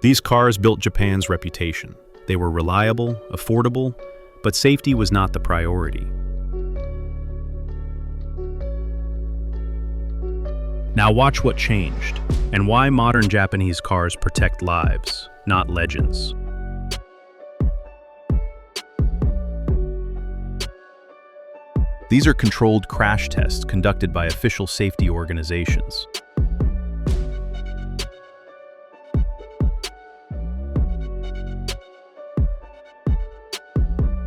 These cars built Japan's reputation. They were reliable, affordable, but safety was not the priority. Now watch what changed, and why modern Japanese cars protect lives, not legends. These are controlled crash tests conducted by official safety organizations.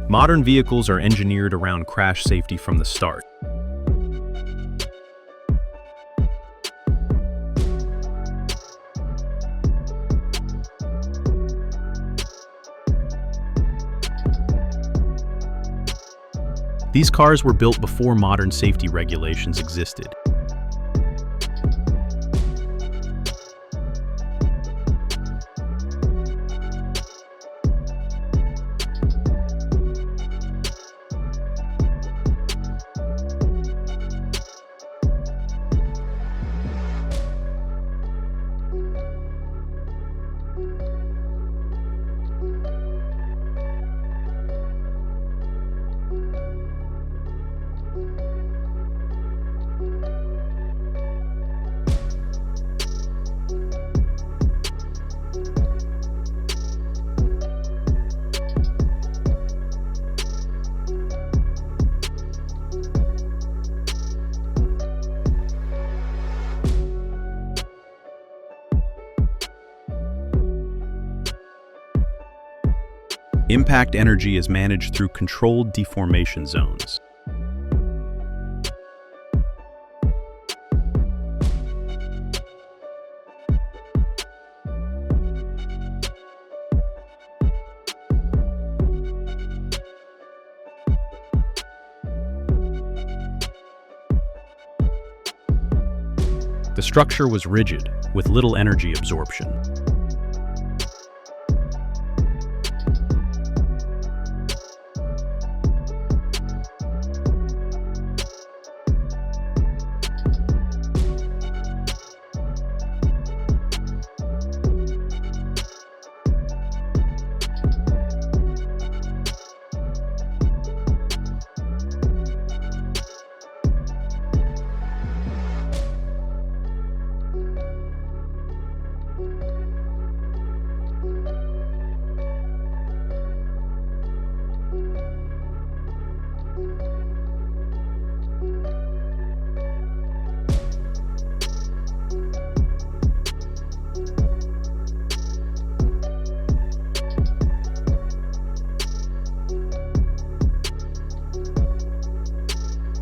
Modern vehicles are engineered around crash safety from the start. These cars were built before modern safety regulations existed. Impact energy is managed through controlled deformation zones. The structure was rigid, with little energy absorption.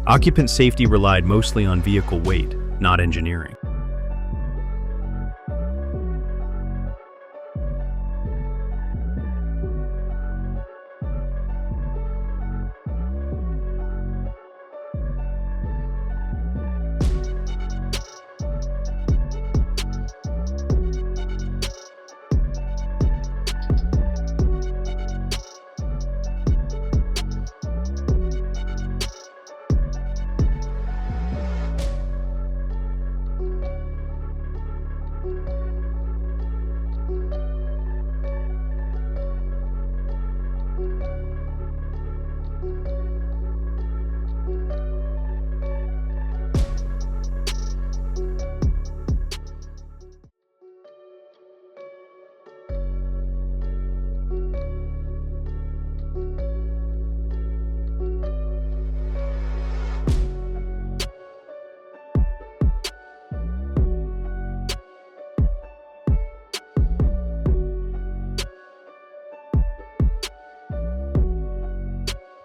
Occupant safety relied mostly on vehicle weight, not engineering.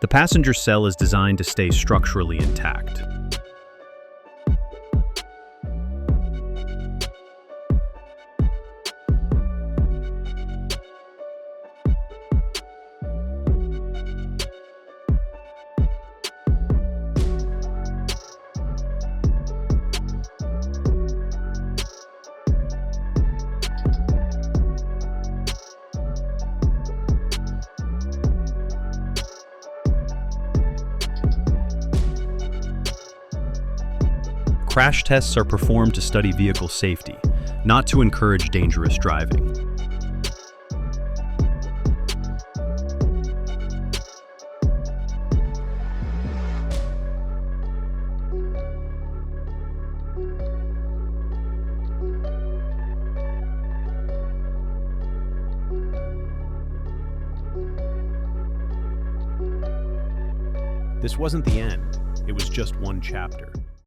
The passenger cell is designed to stay structurally intact. Crash tests are performed to study vehicle safety, not to encourage dangerous driving. This wasn't the end, it was just one chapter.